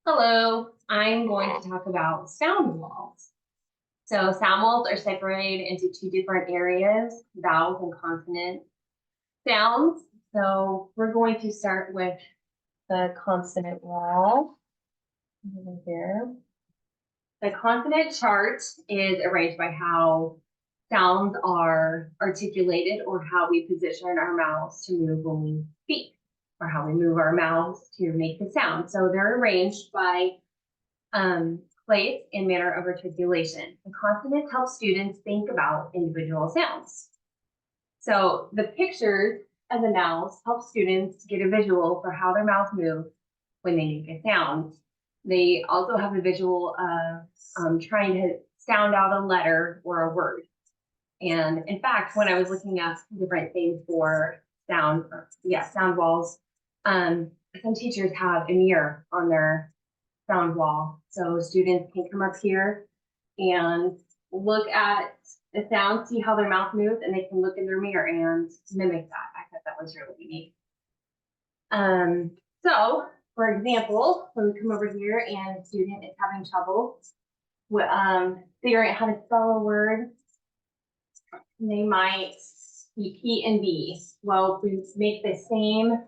Hello, I'm going to talk about sound walls. So sound walls are separated into two different areas, vowels and consonant sounds. So we're going to start with the consonant wall over here. The consonant chart is arranged by how sounds are articulated or how we position our mouths to move when we speak, or how we move our mouths to make the sound. So they're arranged by place and manner of articulation. The consonants help students think about individual sounds. So the pictures of the mouths help students get a visual for how their mouths move when they make a sound. They also have a visual of trying to sound out a letter or a word. And in fact, when I was looking at different things for sound walls, some teachers have a mirror on their sound wall. So students can come up here and look at the sound, see how their mouth moves, and they can look in their mirror and mimic that. I thought that was really unique. So for example, when we come over here and a student is having trouble with figuring out how to spell a word, they might be P and B. Well, we make the same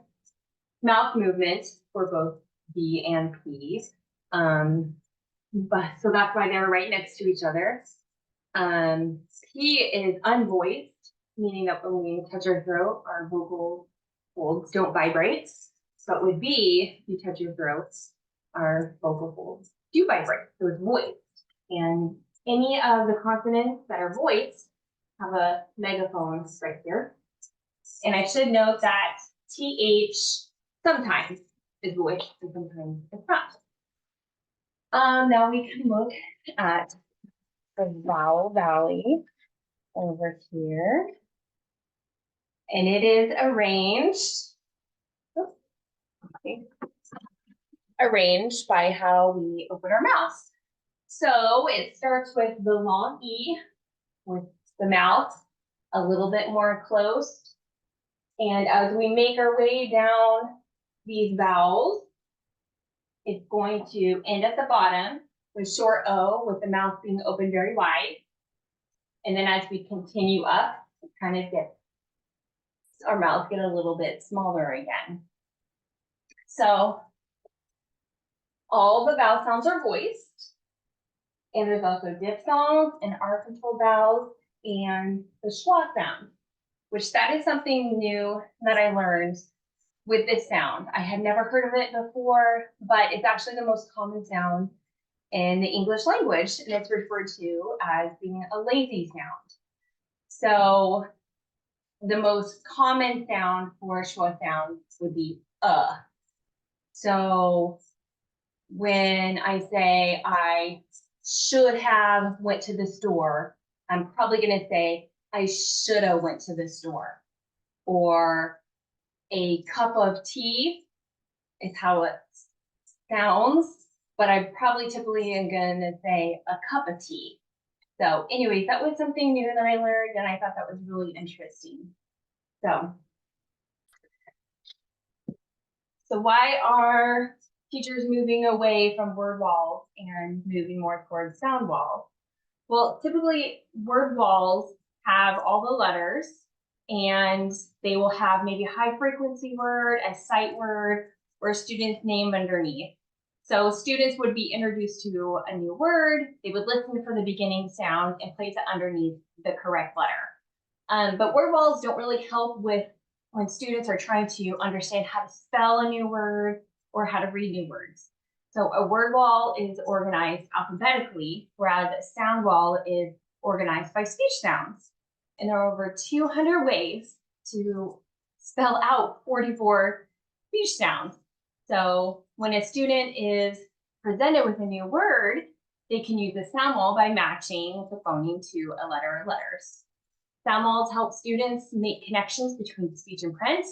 mouth movement for both B and P. But so that's why they're right next to each other. P is unvoiced, meaning that when we touch our throat, our vocal folds don't vibrate. But with B, you touch your throat, our vocal folds do vibrate. So it's voiced. And any of the consonants that are voiced have a megaphone right here. And I should note that TH sometimes is voiced and sometimes it's not. Now we can look at the vowel valley over here. And it is arranged by how we open our mouths. So it starts with the long E, with the mouth a little bit more closed. And as we make our way down these vowels, it's going to end at the bottom with short O, with the mouth being open very wide. And then as we continue up, it kind of gets, our mouths get a little bit smaller again. So all the vowel sounds are voiced. And there's also diphthongs and R-controlled vowels and the schwa sound, which that is something new that I learned with this sound. I had never heard of it before, but it's actually the most common sound in the English language, and it's referred to as being a lazy sound. So the most common sound for schwa sound would be So when I say I should have went to the store, I'm probably going to say I should have went to the store. Or a cup of tea is how it sounds, but I probably typically am going to say a cup of tea. So anyways, that was something new that I learned, and I thought that was really interesting. So why are teachers moving away from word walls and moving more towards sound walls? Well, typically word walls have all the letters, and they will have maybe a high frequency word, a sight word, or a student's name underneath. So students would be introduced to a new word, they would listen for the beginning sound and place it underneath the correct letter. But word walls don't really help with when students are trying to understand how to spell a new word or how to read new words. So a word wall is organized alphabetically, whereas a sound wall is organized by speech sounds. And there are over 200 ways to spell out 44 speech sounds. So when a student is presented with a new word, they can use the sound wall by matching the phoneme to a letter or letters. Sound walls help students make connections between speech and print.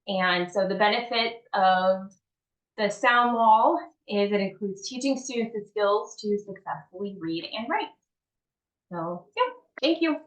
And so the benefit of the sound wall is it includes teaching students the skills to successfully read and write. So yeah, thank you.